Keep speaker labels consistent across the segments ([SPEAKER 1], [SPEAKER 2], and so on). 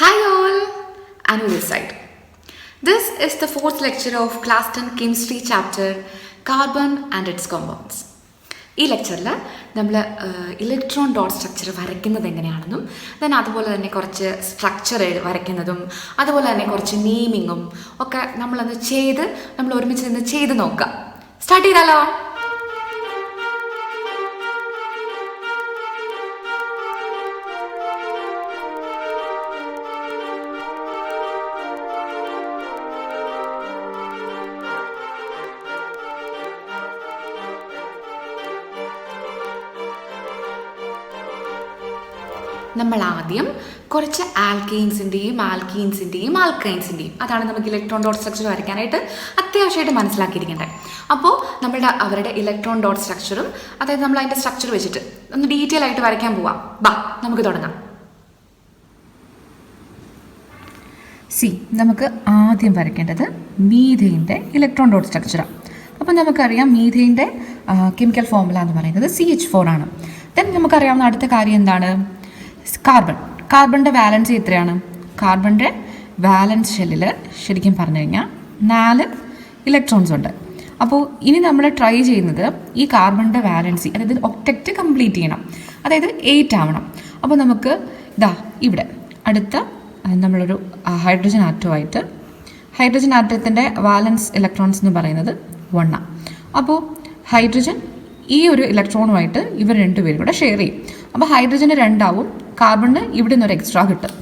[SPEAKER 1] Hi all, Anu this side. This is the fourth lecture of Class 10 Chemistry chapter Carbon and its Compounds. ഈ ലെക്ചറിൽ നമ്മൾ electron dot structure വരയ്ക്കുന്നത് എങ്ങനെയാണെന്നും അതുപോലെ തന്നെ കുറച്ച് സ്ട്രക്ചർ വരയ്ക്കുന്നതും അതുപോലെ തന്നെ കുറച്ച് നെയിമിങ്ങും ഒക്കെ നമ്മൾ ഒരുമിച്ച് നിന്ന് ചെയ്ത് നോക്കാം. സ്റ്റാർട്ട് ചെയ്താലോ? നമ്മൾ ആദ്യം കുറച്ച് ആൽക്കെയിൻസിൻ്റെയും ആൽക്കീൻസിൻ്റെയും ആൽക്കൈൻസിൻ്റെയും അതാണ് നമുക്ക് ഇലക്ട്രോൺ ഡോട്ട് സ്ട്രക്ചർ വരയ്ക്കാനായിട്ട് അത്യാവശ്യമായിട്ട് മനസ്സിലാക്കിയിരിക്കേണ്ടത്. അപ്പോൾ അവരുടെ ഇലക്ട്രോൺ ഡോട്ട് സ്ട്രക്ചറും അതായത് നമ്മൾ അതിൻ്റെ സ്ട്രക്ചർ വെച്ചിട്ട് ഒന്ന് ഡീറ്റെയിൽ ആയിട്ട് വരയ്ക്കാൻ പോവാം. നമുക്ക് തുടങ്ങാം. നമുക്ക് ആദ്യം വരയ്ക്കേണ്ടത് മീഥെയിൻ്റെ ഇലക്ട്രോൺ ഡോട്ട് സ്ട്രക്ചറാണ്. അപ്പം നമുക്കറിയാം മീഥെയിൻ്റെ കെമിക്കൽ ഫോർമുല എന്ന് പറയുന്നത് CH4 ആണ്. ദെൻ നമുക്കറിയാവുന്ന അടുത്ത കാര്യം എന്താണ്? കാർബണിൻ്റെ വാലൻസി എത്രയാണ്? കാർബണിൻ്റെ വാലൻസ് ഷെല്ലിൽ ശരിക്കും പറഞ്ഞു കഴിഞ്ഞാൽ 4 ഇലക്ട്രോൺസ് ഉണ്ട്. അപ്പോൾ ഇനി നമ്മൾ ട്രൈ ചെയ്യുന്നത് ഈ കാർബണിൻ്റെ വാലൻസി അതായത് ഒക്ടറ്റ് കംപ്ലീറ്റ് ചെയ്യണം, അതായത് 8 ആവണം. അപ്പോൾ നമുക്ക് ഇവിടെ അടുത്ത നമ്മളൊരു ഹൈഡ്രജൻ ആറ്റമായിട്ട് ഹൈഡ്രജൻ ആറ്റത്തിൻ്റെ വാലൻസ് ഇലക്ട്രോൺസ് എന്ന് പറയുന്നത് 1 ആണ്. അപ്പോൾ ഹൈഡ്രജൻ ഈ ഒരു ഇലക്ട്രോണുമായിട്ട് ഇവർ രണ്ടുപേരും കൂടെ ഷെയർ ചെയ്യും. അപ്പോൾ ഹൈഡ്രജന് 2 ആവും, കാർബണിന് ഇവിടെ നിന്നൊരു എക്സ്ട്രാ കിട്ടും.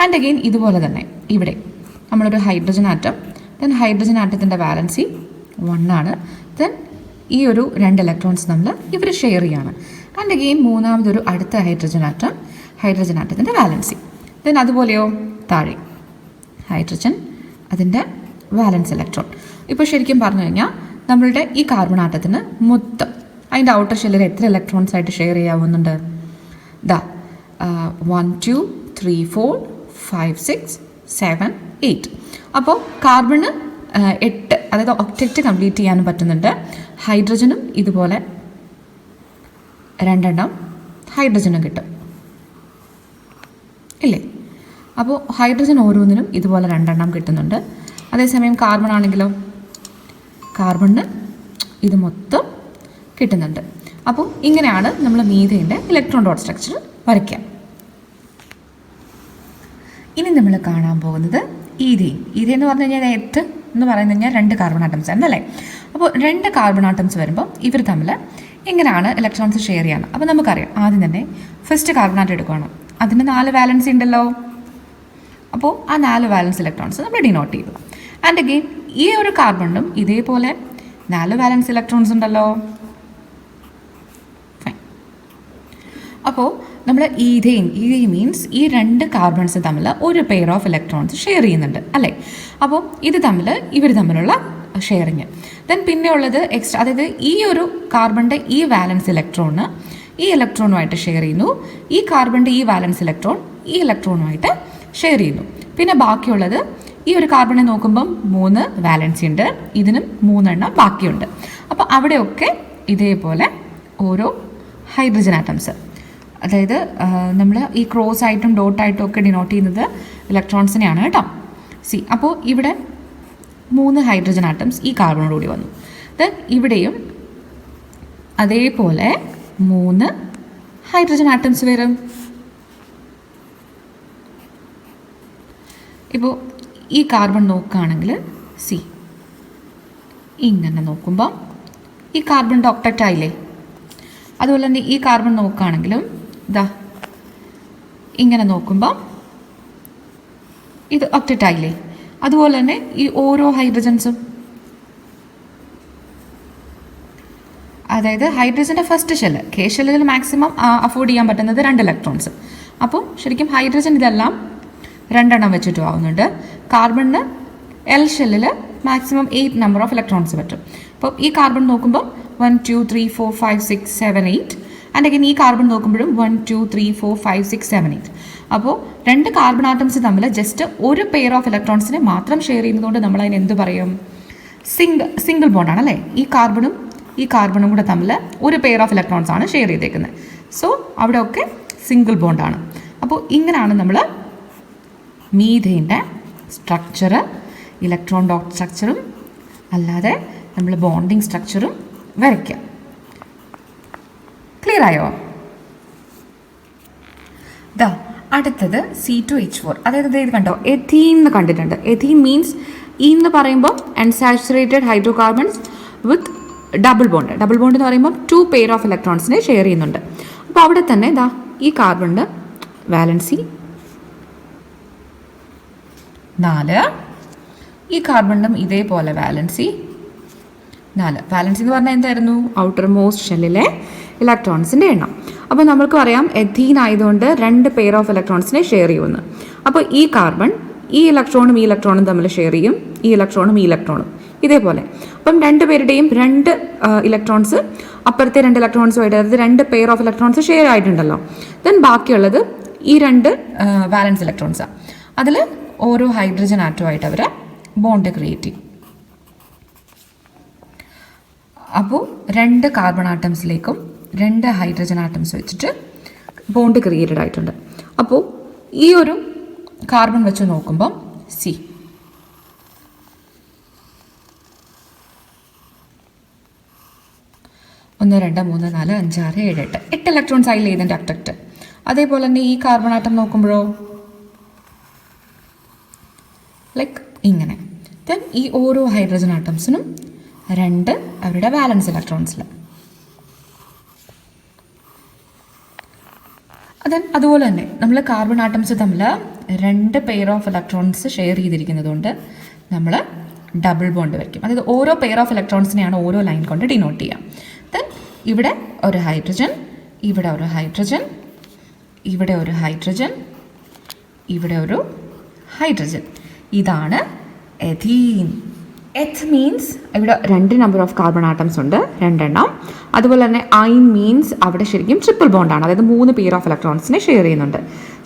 [SPEAKER 1] ആൻഡ് അഗെയിൻ ഇതുപോലെ തന്നെ ഇവിടെ നമ്മളൊരു ഹൈഡ്രജൻ ആറ്റം, ദെൻ ഹൈഡ്രജൻ ആറ്റത്തിൻ്റെ വാലൻസി 1 ആണ്. ദെൻ ഈ ഒരു 2 ഇലക്ട്രോൺസ് ഇവർ ഷെയർ ചെയ്യാണ്. ആൻഡ് അഗെയിൻ മൂന്നാമതൊരു അടുത്ത ഹൈഡ്രജൻ ആറ്റത്തിൻ്റെ വാലൻസി. ദെൻ അതുപോലെയോ താഴെ ഹൈഡ്രജൻ അതിൻ്റെ വാലൻസ് ഇലക്ട്രോൺ. ഇപ്പോൾ ശരിക്കും പറഞ്ഞു കഴിഞ്ഞാൽ നമ്മളുടെ ഈ കാർബൺ ആറ്റത്തിന് മൊത്തം അതിൻ്റെ ഔട്ടർ ഷെല്ലിൽ എത്ര ഇലക്ട്രോൺസ് ആയിട്ട് ഷെയർ ചെയ്യാവുന്നുണ്ട്? 1 2 3 4 5 6 7 8. അപ്പോൾ കാർബണ് 8, അതായത് ഒക്ടറ്റ് കംപ്ലീറ്റ് ചെയ്യാനും പറ്റുന്നുണ്ട്. ഹൈഡ്രജനും ഇതുപോലെ 2 ഹൈഡ്രജനും കിട്ടും ഇല്ലേ? അപ്പോൾ ഹൈഡ്രജൻ ഓരോന്നിനും ഇതുപോലെ 2 കിട്ടുന്നുണ്ട്. അതേസമയം കാർബൺ ആണെങ്കിലോ കാർബണിന് ഇത് മൊത്തം കിട്ടുന്നുണ്ട്. അപ്പോൾ ഇങ്ങനെയാണ് നമ്മൾ മീഥെയിൻ്റെ ഇലക്ട്രോൺ ഡോട്ട് സ്ട്രക്ചർ വരയ്ക്കുക. ഇനി നമ്മൾ കാണാൻ പോകുന്നത് ഈഥെയിൻ എന്ന് പറഞ്ഞു കഴിഞ്ഞാൽ എർത്ത് എന്ന് പറയുന്നത് കഴിഞ്ഞാൽ 2 കാർബൺ ആറ്റംസ് ആണല്ലേ. അപ്പോൾ 2 കാർബൺ ആറ്റംസ് വരുമ്പോൾ ഇവർ തമ്മിൽ എങ്ങനെയാണ് ഇലക്ട്രോൺസ് ഷെയർ ചെയ്യണം? അപ്പോൾ നമുക്കറിയാം, ആദ്യം തന്നെ ഫസ്റ്റ് കാർബൺ ആറ്റം എടുക്കുകയാണ്. അതിന് 4 വാലൻസി ഉണ്ടല്ലോ. അപ്പോൾ ആ 4 വാലൻസ് ഇലക്ട്രോൺസ് നമ്മൾ ഡിനോട്ട് ചെയ്തു. ആൻഡ് അഗെയിൻ ഈ ഒരു കാർബണിനും ഇതേപോലെ 4 വാലൻസ് ഇലക്ട്രോൺസ് ഉണ്ടല്ലോ. അപ്പോൾ നമ്മൾ ഈഥെയിൻ മീൻസ് ഈ 2 കാർബൺസ് തമ്മിൽ ഒരു പെയർ ഓഫ് ഇലക്ട്രോൺസ് ഷെയർ ചെയ്യുന്നുണ്ട് അല്ലേ. അപ്പോൾ ഇവർ തമ്മിലുള്ള ഷെയറിങ്. ദെൻ പിന്നെ ഉള്ളത് എക്സ്ട്രാ, അതായത് ഈ ഒരു കാർബണിൻ്റെ ഈ വാലൻസ് ഇലക്ട്രോണ് ഈ ഇലക്ട്രോണുമായിട്ട് ഷെയർ ചെയ്യുന്നു. ഈ കാർബണിൻ്റെ ഈ വാലൻസ് ഇലക്ട്രോൺ ഈ ഇലക്ട്രോണുമായിട്ട് ഷെയർ ചെയ്യുന്നു. പിന്നെ ബാക്കിയുള്ളത് ഈ ഒരു കാർബണെ നോക്കുമ്പം 3 വാലൻസി ഉണ്ട്, ഇതിനും 3 ബാക്കിയുണ്ട്. അപ്പോൾ അവിടെയൊക്കെ ഇതേപോലെ ഓരോ ഹൈഡ്രജൻ ആറ്റംസ്, അതായത് നമ്മൾ ഈ ക്രോസ് ആയിട്ടും ഡോട്ടായിട്ടും ഒക്കെ ഡിനോട്ട് ചെയ്യുന്നത് ഇലക്ട്രോൺസിനെയാണ് കേട്ടോ. അപ്പോൾ ഇവിടെ 3 ഹൈഡ്രജൻ ആറ്റംസ് ഈ കാർബണോട് കൂടി വന്നു. ദെൻ ഇവിടെയും അതേപോലെ 3 ഹൈഡ്രജൻ ആറ്റംസ് വരും. ഇപ്പോൾ ഈ കാർബൺ നോക്കുകയാണെങ്കിൽ ഇങ്ങനെ നോക്കുമ്പോൾ ഈ കാർബണിൻ്റെ ഒക്ടറ്റ് ആയില്ലേ. അതുപോലെ തന്നെ ഈ കാർബൺ നോക്കുകയാണെങ്കിലും ഇങ്ങനെ നോക്കുമ്പോൾ ഇത് ഒക്ടറ്റ് ആയില്ലേ. അതുപോലെ തന്നെ ഈ ഓരോ ഹൈഡ്രജൻസും, അതായത് ഹൈഡ്രജൻ്റെ ഫസ്റ്റ് ഷെല്ല് കെ ഷെല്ലിൽ മാക്സിമം അഫോർഡ് ചെയ്യാൻ പറ്റുന്നത് 2 ഇലക്ട്രോൺസ്. അപ്പോൾ ശരിക്കും ഹൈഡ്രജൻ ഇതെല്ലാം 2 വെച്ചിട്ടും ആവുന്നുണ്ട്. കാർബണിന് എൽ ഷെല്ലിൽ മാക്സിമം 8 നമ്പർ ഓഫ് ഇലക്ട്രോൺസ് പറ്റും. അപ്പോൾ ഈ കാർബൺ നോക്കുമ്പോൾ 1 2 3 4 5 6 7 8. ആൻഡ് അഗൈൻ ഈ കാർബൺ നോക്കുമ്പോഴും 1 2 3 4 5 6 7 8. അപ്പോൾ 2 കാർബൺ ആറ്റംസ് തമ്മിൽ ജസ്റ്റ് ഒരു പെയർ ഓഫ് ഇലക്ട്രോൺസിനെ മാത്രം ഷെയർ ചെയ്യുന്നതുകൊണ്ട് നമ്മൾ അതിന് എന്ത് പറയും? സിംഗിൾ ബോണ്ടാണ് അല്ലേ. ഈ കാർബണും കൂടെ തമ്മിൽ ഒരു പെയർ ഓഫ് ഇലക്ട്രോൺസ് ആണ് ഷെയർ ചെയ്തേക്കുന്നത്. സോ അവിടെയൊക്കെ സിംഗിൾ ബോണ്ടാണ്. അപ്പോൾ ഇങ്ങനെയാണ് നമ്മൾ മീഥെയിൻ്റെ സ്ട്രക്ചർ, ഇലക്ട്രോൺ ഡോട്ട് സ്ട്രക്ചറും അല്ലാതെ നമ്മൾ ബോണ്ടിങ് സ്ട്രക്ചറും വരയ്ക്കാം. ക്ലിയർ ആയോ? ദാ അടുത്തത് C2H4, അതായത് ഇത് കണ്ടോ, എഥീൻ എന്ന് കണ്ടിട്ടുണ്ട്. എഥീൻ മീൻസ് എന്ന് പറയുമ്പോൾ unsaturated hydrocarbons with double bond. Double bond എന്ന് പറയുമ്പോൾ 2 പെയർ ഓഫ് ഇലക്ട്രോൺസിനെ ഷെയർ ചെയ്യുന്നുണ്ട്. അപ്പോൾ അവിടെ തന്നെ ദാ ഈ കാർബണിൻ്റെ വാലൻസി 4, ഈ കാർബണിനും ഇതേപോലെ വാലൻസി 4. വാലൻസി എന്ന് പറഞ്ഞാൽ എന്തായിരുന്നു? ഔട്ടർ മോസ്റ്റ് ഷെല്ലിലെ ഇലക്ട്രോൺസിൻ്റെ എണ്ണം. അപ്പോൾ നമ്മൾക്ക് പറയാം എഥീൻ ആയതുകൊണ്ട് 2 പെയർ ഓഫ് ഇലക്ട്രോൺസിനെ ഷെയർ ചെയ്യുമെന്ന്. അപ്പോൾ ഈ കാർബൺ ഈ ഇലക്ട്രോണും ഈ ഇലക്ട്രോണും തമ്മിൽ ഷെയർ ചെയ്യും, ഈ ഇലക്ട്രോണും ഈ ഇലക്ട്രോണും ഇതേപോലെ. അപ്പം 2 പേരുടെയും 2 ഇലക്ട്രോൺസ് അപ്പുറത്തെ 2 ഇലക്ട്രോൺസുമായിട്ട്, അതായത് 2 പെയർ ഓഫ് ഇലക്ട്രോൺസ് ഷെയർ ആയിട്ടുണ്ടല്ലോ. ദെൻ ബാക്കിയുള്ളത് ഈ 2 വാലൻസ് ഇലക്ട്രോൺസാണ്. അതിൽ ഓരോ ഹൈഡ്രജൻ ആറ്റമായിട്ട് അവർ ബോണ്ട് ക്രിയേറ്റ് ചെയ്യും. അപ്പോൾ 2 കാർബൺ ആറ്റംസിലേക്കും 2 ഹൈഡ്രജൻ ആറ്റംസ് വെച്ചിട്ട് ബോണ്ട് ക്രിയേറ്റഡ് ആയിട്ടുണ്ട്. അപ്പോൾ ഈ ഒരു കാർബൺ വെച്ച് നോക്കുമ്പം സി 1 2 3 4 5 6 7 8 ഇലക്ട്രോൺസ് ആയില്ലേ ഇതിൻ്റെ അറ്റക്റ്റ്. അതേപോലെ തന്നെ ഈ കാർബൺ ആറ്റം നോക്കുമ്പോഴോ ലൈക്ക് ഇങ്ങനെ. ദെൻ ഈ ഓരോ ഹൈഡ്രജൻ ആറ്റംസിനും 2 അവരുടെ വാലൻസ് ഇലക്ട്രോൺസിൽ. അതുപോലെ തന്നെ നമ്മൾ കാർബൺ ആറ്റംസ് തമ്മിൽ 2 പെയർ ഓഫ് ഇലക്ട്രോൺസ് ഷെയർ ചെയ്തിരിക്കുന്നതുകൊണ്ട് നമ്മൾ ഡബിൾ ബോണ്ട് വയ്ക്കും. അതായത് ഓരോ പെയർ ഓഫ് ഇലക്ട്രോൺസിനെയാണ് ഓരോ ലൈൻ കൊണ്ട് ഡിനോട്ട് ചെയ്യുക. ദെൻ ഇവിടെ ഒരു ഹൈഡ്രജൻ, ഇവിടെ ഒരു ഹൈഡ്രജൻ, ഇവിടെ ഒരു ഹൈഡ്രജൻ, ഇവിടെ ഒരു ഹൈഡ്രജൻ. ഇതാണ് എഥീൻ. എത്ത് മീൻസ് ഇവിടെ 2 നമ്പർ ഓഫ് കാർബൺ ആറ്റംസ് ഉണ്ട്, 2 എണ്ണം. അതുപോലെ തന്നെ ഐൻ മീൻസ് അവിടെ ശരിക്കും ട്രിപ്പിൾ ബോണ്ടാണ്, അതായത് 3 പെയർ ഓഫ് ഇലക്ട്രോൺസിനെ ഷെയർ ചെയ്യുന്നുണ്ട്.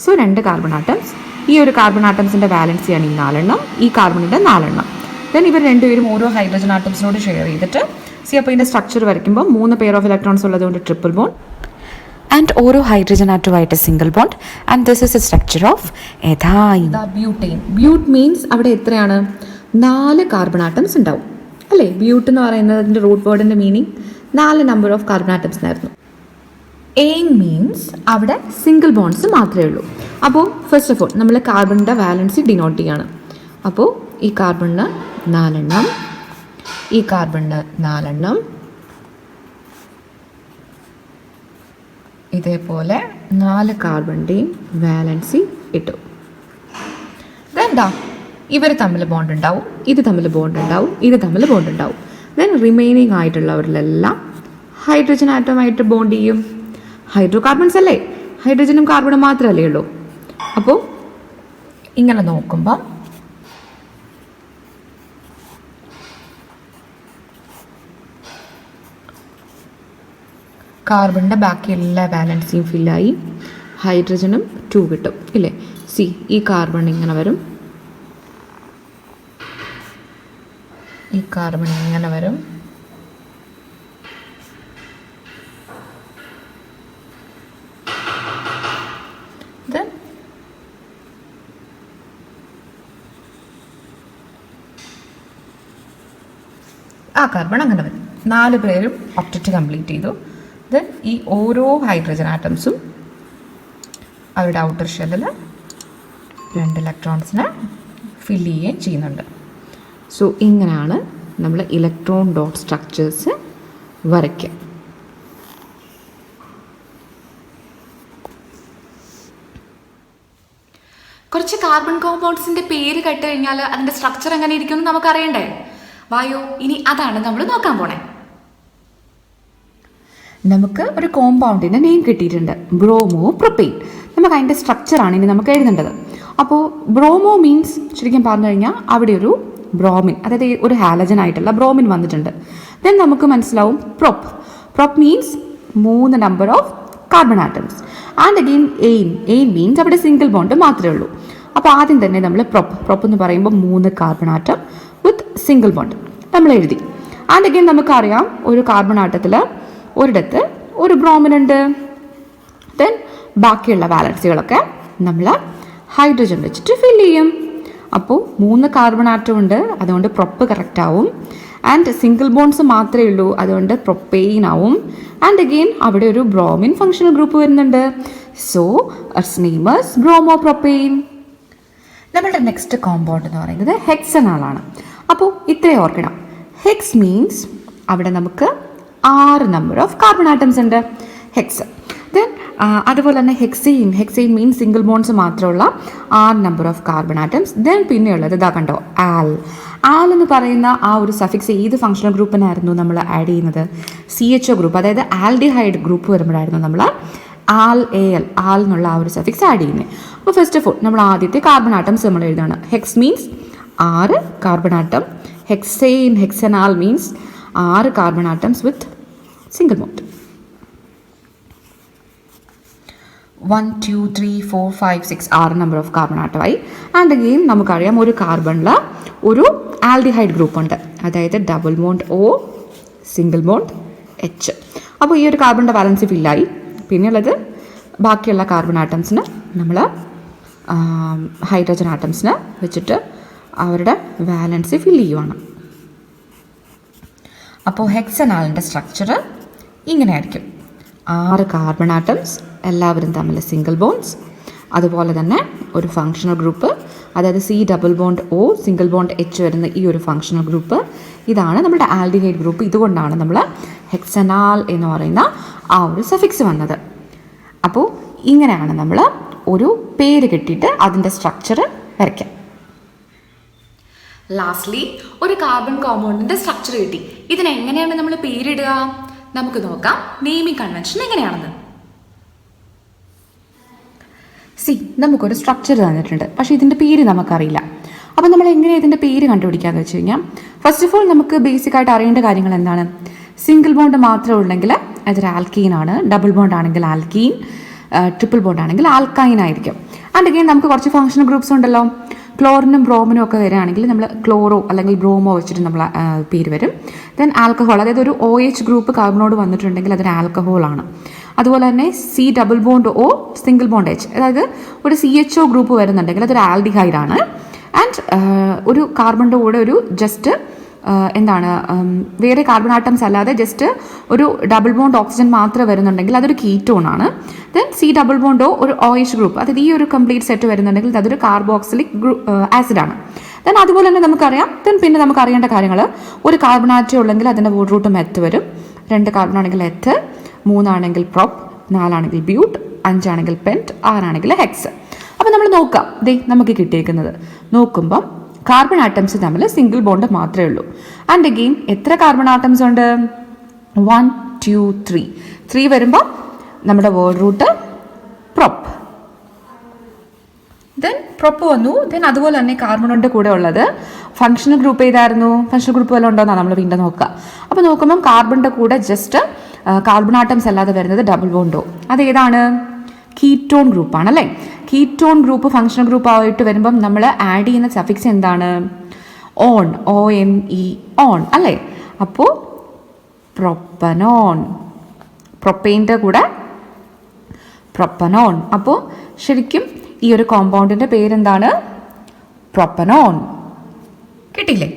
[SPEAKER 1] So 2 carbon atoms. ഈ ഒരു കാർബൺ ആറ്റംസിൻ്റെ വാലൻസിയാണ് ഈ 4 എണ്ണം, ഈ കാർബണിൻ്റെ 4 എണ്ണം. ദെൻ ഇവർ 2 പേരും ഓരോ ഹൈഡ്രജൻ ആറ്റംസിനോട് ഷെയർ ചെയ്തിട്ട് അപ്പോൾ ഇതിൻ്റെ സ്ട്രക്ചർ വരയ്ക്കുമ്പോൾ 3 പെയർ ഓഫ് ഇലക്ട്രോൺസ് ഉള്ളതുകൊണ്ട് ട്രിപ്പിൾ ബോണ്ട് ആൻഡ് ഓരോ ഹൈഡ്രജൻ ആറ്റമായിട്ട് single bond. And this is a structure of ethyne. Butyne. But means അവിടെ എത്രയാണ്? 4 കാർബൺ ആറ്റംസ് ഉണ്ടാവും അല്ലേ? ബ്യൂട്ട് എന്ന് പറയുന്നതിൻ്റെ റൂട്ട് വേർഡിൻ്റെ meaning 4 number of carbon atoms ആയിരുന്നു. എയിൻ മീൻസ് അവിടെ സിംഗിൾ ബോണ്ട്സ് മാത്രമേ ഉള്ളൂ. അപ്പോൾ ഫസ്റ്റ് ഓഫ് ഓൾ നമ്മൾ കാർബണിൻ്റെ വാലൻസി ഡിനോട്ട് ചെയ്യാണ്. അപ്പോൾ ഈ കാർബണിന് 4 എണ്ണം, ഈ കാർബണിന് 4 എണ്ണം, ഇതേപോലെ 4 കാർബണിൻ്റെയും വാലൻസി ഇട്ടു. ഇതെന്താ? ഇവർ തമ്മിൽ ബോണ്ട് ഉണ്ടാവും, ഇത് തമ്മിൽ ബോണ്ട് ഉണ്ടാവും, ഇത് തമ്മിൽ ബോണ്ട് ഉണ്ടാവും. ദെൻ റിമൈനിങ് ആയിട്ടുള്ളവരിലെല്ലാം ഹൈഡ്രജൻ ആറ്റമായിട്ട് ബോണ്ട് ചെയ്യും. ഹൈഡ്രോ കാർബൺസ് അല്ലേ, ഹൈഡ്രജനും കാർബണും മാത്രമല്ലേ ഉള്ളൂ. അപ്പോൾ ഇങ്ങനെ നോക്കുമ്പോൾ കാർബണിൻ്റെ ബാക്കി എല്ലാ ബാലൻസിയും ഫില്ലായി, ഹൈഡ്രജനും 2 കിട്ടും ഇല്ലേ? സി ഈ കാർബൺ ഇങ്ങനെ വരും, ഈ കാർബൺ ഇങ്ങനെ വരും, ആ കാർബൺ അങ്ങനെ വരും. 4 പേരും ഒക്ടറ്റ് കംപ്ലീറ്റ് ചെയ്തു. ദെൻ ഈ ഓരോ ഹൈഡ്രജൻ ആറ്റംസും അവരുടെ ഔട്ടർ ഷെല്ലിൽ 2 ഇലക്ട്രോൺസിനെ ഫില്ല് ചെയ്യുകയും ചെയ്യുന്നുണ്ട്. സോ ഇങ്ങനെയാണ് നമ്മൾ ഇലക്ട്രോൺ ഡോട്ട് സ്ട്രക്ചേഴ്സ് വരയ്ക്കുക. കുറച്ച് കാർബൺ കോമ്പൗണ്ട്സിൻ്റെ പേര് കേട്ട് കഴിഞ്ഞാൽ അതിൻ്റെ സ്ട്രക്ചർ എങ്ങനെ ഇരിക്കും എന്ന് നമുക്കറിയണ്ടേ? വായോ, ഇനി അതാണ് നമ്മൾ നോക്കാൻ പോണേ. നമുക്ക് ഒരു കോമ്പൗണ്ടിൻ്റെ നെയിം കിട്ടിയിട്ടുണ്ട്, ബ്രോമോ പ്രൊപ്പെയിൻ. നമുക്ക് അതിൻ്റെ സ്ട്രക്ചറാണ് ഇനി നമുക്ക് എഴുതേണ്ടത്. അപ്പോൾ ബ്രോമോ മീൻസ് ശരിക്കും പറഞ്ഞു കഴിഞ്ഞാൽ അവിടെ ഒരു ബ്രോമിൻ, അതായത് ഒരു ഹാലജൻ ആയിട്ടുള്ള ബ്രോമിൻ വന്നിട്ടുണ്ട്. ദെൻ നമുക്ക് മനസ്സിലാവും prop. Prop means 3 number of carbon atoms. And again ane means അവിടെ സിംഗിൾ ബോണ്ട് മാത്രമേ ഉള്ളൂ. അപ്പോൾ ആദ്യം തന്നെ നമ്മൾ പ്രൊപ്പ് എന്ന് പറയുമ്പോൾ 3 കാർബൺ ആറ്റം വിത്ത് സിംഗിൾ ബോണ്ട് നമ്മൾ എഴുതി. ആൻഡ് അഗെയിൻ നമുക്കറിയാം ഒരു കാർബൺ ആറ്റത്തിൽ ഒരിടത്ത് ഒരു ബ്രോമിൻ ഉണ്ട്. ദെൻ ബാക്കിയുള്ള വാലൻസികളൊക്കെ നമ്മൾ ഹൈഡ്രജൻ വെച്ചിട്ട് ഫില്ല് ചെയ്യും. അപ്പോൾ 3 കാർബൺ ആറ്റം ഉണ്ട്, അതുകൊണ്ട് പ്രൊപ്പ് കറക്റ്റ് ആവും. ആൻഡ് സിംഗിൾ ബോൺസ് മാത്രമേ ഉള്ളൂ, അതുകൊണ്ട് പ്രൊപ്പെയിൻ ആവും. ആൻഡ് അഗെയിൻ അവിടെ ഒരു ബ്രോമിൻ ഫങ്ഷണൽ ഗ്രൂപ്പ് വരുന്നുണ്ട്. So it's name is bromopropane. നമ്മളുടെ നെക്സ്റ്റ് കോമ്പൗണ്ട് എന്ന് പറയുന്നത് ഹെക്സനാൽ ആണ്. അപ്പോൾ ഇത്രയും ഓർക്കണം. ഹെക്സ് മീൻസ് അവിടെ നമുക്ക് 6 നമ്പർ ഓഫ് കാർബൺ ആറ്റംസ് ഉണ്ട്, ഹെക്സ്. ദെൻ അതുപോലെ തന്നെ ഹെക്സെയിൻ മീൻസ് സിംഗിൾ ബോൺസ് മാത്രമുള്ള 6 number of carbon atoms. Then പിന്നെയുള്ളത് ഇതാ കണ്ടോ, ആൽ എന്ന് പറയുന്ന ആ ഒരു സഫിക്സ് ഏത് ഫങ്ഷണൽ ഗ്രൂപ്പിനായിരുന്നു നമ്മൾ ആഡ് ചെയ്യുന്നത്? CHO ഗ്രൂപ്പ്, അതായത് ആൽഡിഹൈഡ് ഗ്രൂപ്പ് വരുമ്പോഴായിരുന്നു നമ്മൾ ആൽ എന്നുള്ള ആ ഒരു സഫിക്സ് ആഡ് ചെയ്യുന്നത്. അപ്പോൾ ഫസ്റ്റ് ഓഫ് ഓൾ നമ്മൾ ആദ്യത്തെ കാർബൺ ആറ്റംസ് നമ്മൾ എഴുതാണ്. Hex means 6 carbon atom, hexanal means 6 carbon atoms with single bond. 1 2 3 4 5 6 6 number of carbon ആറ്റമായി. ആൻഡ് അഗെയിൻ നമുക്കറിയാം ഒരു കാർബണിൽ ഒരു ആൽഡിഹൈഡ് ഗ്രൂപ്പ് ഉണ്ട്, അതായത് double bond O, single bond H. അപ്പോൾ ഈ ഒരു കാർബണിൻ്റെ വാലൻസി ഫില്ലായി. പിന്നെയുള്ളത് ബാക്കിയുള്ള കാർബൺ ആറ്റംസിന് നമ്മൾ ഹൈഡ്രജൻ ആറ്റംസിന് വെച്ചിട്ട് അവരുടെ വാലൻസി ഫില്ല് ചെയ്യുവാണ്. അപ്പോൾ ഹെക്സനാലിൻ്റെ സ്ട്രക്ചർ ഇങ്ങനെ ആയിരിക്കും. 6 കാർബൺ ആറ്റംസ്, എല്ലാവരും തമ്മിൽ സിംഗിൾ ബോൺസ്, അതുപോലെ തന്നെ ഒരു ഫങ്ഷണൽ ഗ്രൂപ്പ്, അതായത് C double bond O, single bond H വരുന്ന ഈ ഒരു ഫങ്ഷണൽ ഗ്രൂപ്പ്. ഇതാണ് നമ്മുടെ ആൽഡിഹൈഡ് ഗ്രൂപ്പ്. ഇതുകൊണ്ടാണ് നമ്മൾ ഹെക്സനാൽ എന്ന് പറയുന്ന ആ ഒരു സഫിക്സ് വന്നത്. അപ്പോൾ ഇങ്ങനെയാണ് നമ്മൾ ഒരു പേര് കിട്ടിയിട്ട് അതിൻ്റെ സ്ട്രക്ചർ വരയ്ക്കാം. ലാസ്റ്റ്ലി ഒരു കാർബൺ കോമ്പൗണ്ടിൻ്റെ സ്ട്രക്ചർ കിട്ടി. ഇതിനെങ്ങനെയാണ് നമ്മൾ പേരിടുക? നമുക്ക് നോക്കാം നെയിമിംഗ് കൺവെൻഷൻ എങ്ങനെയാണെന്ന്. നമുക്കൊരു സ്ട്രക്ചർ തന്നിട്ടുണ്ട്, പക്ഷേ ഇതിൻ്റെ പേര് നമുക്കറിയില്ല. അപ്പോൾ നമ്മൾ എങ്ങനെ ഇതിൻ്റെ പേര് കണ്ടുപിടിക്കാമെന്ന് വെച്ച് കഴിഞ്ഞാൽ, ഫസ്റ്റ് ഓഫ് ഓൾ നമുക്ക് ബേസിക് ആയിട്ട് അറിയേണ്ട കാര്യങ്ങൾ എന്താണ്? സിംഗിൾ ബോണ്ട് മാത്രം ഉണ്ടെങ്കിൽ അതൊരു ആൽക്കീൻ ആണ്, ഡബിൾ ബോണ്ട് ആണെങ്കിൽ ആൽക്കീൻ, ട്രിപ്പിൾ ബോണ്ട് ആണെങ്കിൽ ആൽക്കൈൻ ആയിരിക്കും. ആൻഡ് അഗെയിൻ നമുക്ക് കുറച്ച് ഫങ്ഷണൽ ഗ്രൂപ്പ്സ് ഉണ്ടല്ലോ, ക്ലോറിനും ബ്രോമിനും ഒക്കെ വരികയാണെങ്കിൽ നമ്മൾ ക്ലോറോ അല്ലെങ്കിൽ ബ്രോമോ വെച്ചിട്ട് നമ്മൾ പേര് വരും. ദെൻ ആൽക്കഹോൾ, അതായത് ഒരു OH ഗ്രൂപ്പ് കാർബണോട് വന്നിട്ടുണ്ടെങ്കിൽ അതൊരു ആൽക്കഹോളാണ്. അതുപോലെ തന്നെ C double bond O, single bond H, അതായത് ഒരു CHO ഗ്രൂപ്പ് വരുന്നുണ്ടെങ്കിൽ അതൊരു ആൽഡിഹൈഡ് ആണ്. ആൻഡ് ഒരു കാർബണിൻ്റെ കൂടെ ഒരു ജസ്റ്റ് വേറെ കാർബൺ ആറ്റംസ് അല്ലാതെ ജസ്റ്റ് ഒരു ഡബിൾ ബോണ്ട് ഓക്സിജൻ മാത്രം വരുന്നുണ്ടെങ്കിൽ അതൊരു കീറ്റോൺ ആണ്. Then C double bond O ഒരു OH ഗ്രൂപ്പ്, അതായത് ഈ ഒരു കംപ്ലീറ്റ് സെറ്റ് വരുന്നുണ്ടെങ്കിൽ അതൊരു കാർബോക്സിലിക് ആസിഡ് ആണ്. ദെൻ അതുപോലെ തന്നെ നമുക്കറിയാം. പിന്നെ നമുക്ക് അറിയേണ്ട കാര്യങ്ങൾ, ഒരു കാർബൺ ആറ്റം ഉള്ളെങ്കിൽ അതിൻ്റെ വോഡ് റൂട്ട് മെത്ത് വരും. 2 കാർബൺ ആണെങ്കിൽ എത്ത്, 3 ആണെങ്കിൽ പ്രൊപ്പ്, 4 ആണെങ്കിൽ ബ്യൂട്ട്, 5 ആണെങ്കിൽ പെൻറ്റ്, 6 ആണെങ്കിൽ ഹെക്സ്. അപ്പോൾ നമ്മൾ നോക്കാം, നമുക്ക് കിട്ടിയേക്കുന്നത് നോക്കുമ്പം കാർബൺ ആറ്റംസ് തമ്മിൽ സിംഗിൾ ബോണ്ട് മാത്രമേ ഉള്ളൂ. ആൻഡ് അഗെയിൻ എത്ര കാർബൺ ആറ്റംസ് ഉണ്ട്? 1 2 3 വരുമ്പോൾ നമ്മുടെ word root prop. Then prop വന്നു. ദെൻ അതുപോലെ തന്നെ കാർബണിൻ്റെ കൂടെ ഉള്ളത് ഫങ്ഷണൽ ഗ്രൂപ്പ് ഏതായിരുന്നു? ഫങ്ഷണൽ ഗ്രൂപ്പ് വല്ലതും ഉണ്ടോയെന്നാണ് നമ്മൾ വീണ്ടും നോക്കുക. അപ്പോൾ നോക്കുമ്പം കാർബണിൻ്റെ കൂടെ ജസ്റ്റ് കാർബൺ ആറ്റംസ് അല്ലാതെ വരുന്നത് ഡബിൾ ബോണ്ടോ, അതേതാണ്? കീറ്റോൺ ഗ്രൂപ്പാണ് അല്ലേ. കീറ്റോൺ ഗ്രൂപ്പ് ഫങ്ഷണൽ ഗ്രൂപ്പ് ആയിട്ട് വരുമ്പം നമ്മൾ ആഡ് ചെയ്യുന്ന സഫിക്സ് എന്താണ്? ON, ON അല്ലേ. അപ്പോൾ പ്രൊപ്പനോൺ, പ്രൊപ്പെയിൻ്റെ കൂടെ പ്രൊപ്പനോൺ. അപ്പോൾ ശരിക്കും ഈ ഒരു കോമ്പൗണ്ടിൻ്റെ പേരെന്താണ്? പ്രൊപ്പനോൺ. കിട്ടിയില്ലേ?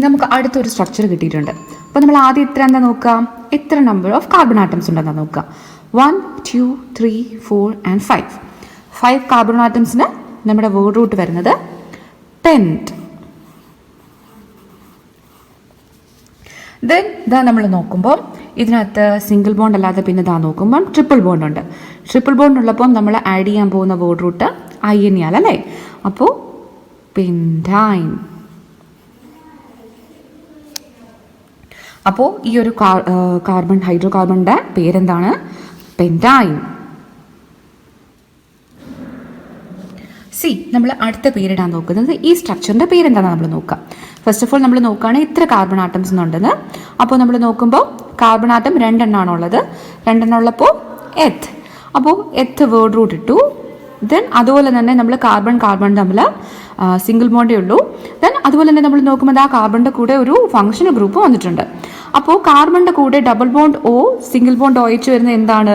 [SPEAKER 1] നമുക്ക് അടുത്തൊരു സ്ട്രക്ചർ കിട്ടിയിട്ടുണ്ട്. അപ്പോൾ നമ്മൾ ആദ്യം എന്താ നോക്കുക? എത്ര നമ്പർ ഓഫ് കാർബൺ ആറ്റംസ് ഉണ്ടെന്നാ നോക്കുക. 1 2 3 4 and 5 കാർബൺ ആറ്റംസിന് നമ്മുടെ വേർഡ് റൂട്ട് വരുന്നത് പെൻറ്റ്. ദെൻ നമ്മൾ നോക്കുമ്പോൾ ഇതിനകത്ത് സിംഗിൾ ബോണ്ട് അല്ലാതെ പിന്നെ നോക്കുമ്പോൾ ട്രിപ്പിൾ ബോണ്ട് ഉണ്ട്. ട്രിപ്പിൾ ബോണ്ട് ഉള്ളപ്പോൾ നമ്മൾ ആഡ് ചെയ്യാൻ പോകുന്ന വേർഡ് റൂട്ട് INAL അല്ലേ. അപ്പോൾ പെൻറ്റൈൻ. അപ്പോൾ ഈ ഒരു ഹൈഡ്രോകാർബണിൻ്റെ പേരെന്താണ്? പെൻറ്റൈൻ. നമ്മൾ അടുത്ത പേരിടാൻ നോക്കുന്നത് ഈ സ്ട്രക്ചറിൻ്റെ പേരെന്താണെന്ന് നമ്മൾ നോക്കാം. ഫസ്റ്റ് ഓഫ് ഓൾ നമ്മൾ നോക്കുകയാണെങ്കിൽ ഇത്ര കാർബൺ ആറ്റംസ് ഉണ്ടെന്ന്. അപ്പോൾ നമ്മൾ നോക്കുമ്പോൾ കാർബൺ ആറ്റം 2 എണ്ണമാണ് ഉള്ളത്. 2 എണ്ണം ഉള്ളപ്പോൾ എത്ത്. അപ്പോൾ എത്ത് വേർഡ് റൂട്ട് ഇട്ടു. ദെൻ അതുപോലെ തന്നെ നമ്മൾ കാർബൺ തമ്മിൽ സിംഗിൾ ബോണ്ടേ ഉള്ളൂ. ദെൻ അതുപോലെ തന്നെ നമ്മൾ നോക്കുമ്പോൾ ആ കാർബണിൻ്റെ കൂടെ ഒരു ഫങ്ഷണൽ ഗ്രൂപ്പ് വന്നിട്ടുണ്ട്. അപ്പോൾ അപ്പോൾ കാർബണിൻ്റെ കൂടെ double bond O single bond OH വരുന്ന എന്താണ്?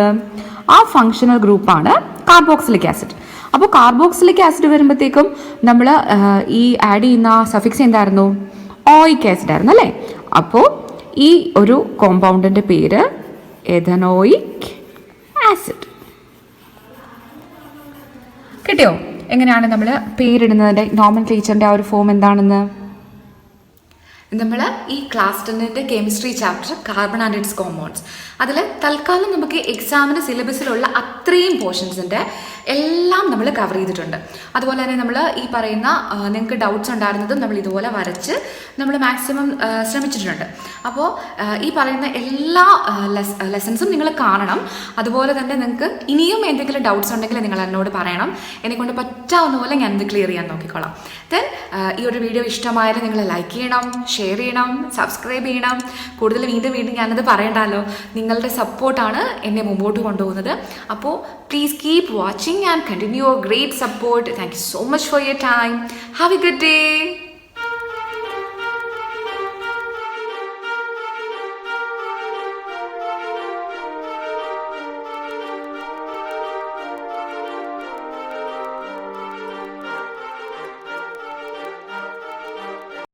[SPEAKER 1] ആ ഫങ്ഷണൽ ഗ്രൂപ്പാണ് കാർബോക്സിലിക് ആസിഡ്. അപ്പോൾ കാർബോക്സിലിക് ആസിഡ് വരുമ്പോഴത്തേക്കും നമ്മൾ ഈ ആഡ് ചെയ്യുന്ന സഫിക്സ് എന്തായിരുന്നു? ഓയിക് ആസിഡ് ആയിരുന്നു അല്ലേ? അപ്പോൾ ഈ ഒരു കോമ്പൗണ്ടിൻ്റെ പേര് എഥനോയിക് ആസിഡ്. കിട്ടിയോ? എങ്ങനെയാണ് നമ്മൾ പേരിടുന്നതിൻ്റെ നോമൻക്ലേച്ചറിൻ്റെ ആ ഒരു ഫോം എന്താണെന്ന്? നമ്മൾ ഈ class 10 chemistry chapter carbon and it's compounds അതിൽ തൽക്കാലം നമുക്ക് എക്സാമിന് സിലബസിലുള്ള അത്രയും പോർഷൻസിൻ്റെ എല്ലാം നമ്മൾ കവർ ചെയ്തിട്ടുണ്ട്. അതുപോലെ തന്നെ നമ്മൾ ഈ പറയുന്ന നിങ്ങൾക്ക് ഡൗട്ട്സ് ഉണ്ടായിരുന്നതും നമ്മൾ ഇതുപോലെ വരച്ച് നമ്മൾ മാക്സിമം ശ്രമിച്ചിട്ടുണ്ട്. അപ്പോൾ ഈ പറയുന്ന എല്ലാ ലെസൺസും നിങ്ങൾ കാണണം. അതുപോലെ തന്നെ നിങ്ങൾക്ക് ഇനിയും എന്തെങ്കിലും ഡൗട്ട്സ് ഉണ്ടെങ്കിൽ നിങ്ങൾ എന്നോട് പറയണം. എന്നെക്കൊണ്ട് പറ്റാവുന്ന പോലെ ഞാനത് ക്ലിയർ ചെയ്യാൻ നോക്കിക്കോളാം. ദെൻ ഈ ഒരു വീഡിയോ ഇഷ്ടമായാലും നിങ്ങൾ ലൈക്ക് ചെയ്യണം, ഷെയർ ചെയ്യണം, സബ്സ്ക്രൈബ് ചെയ്യണം. കൂടുതൽ വീണ്ടും ഞാനത് പറയണ്ടല്ലോ. നിങ്ങളുടെ സപ്പോർട്ടാണ് എന്നെ മുമ്പോട്ട് കൊണ്ടുപോകുന്നത്. അപ്പോൾ please keep watching and continue your great support. Thank you so much for your time. Have a good day.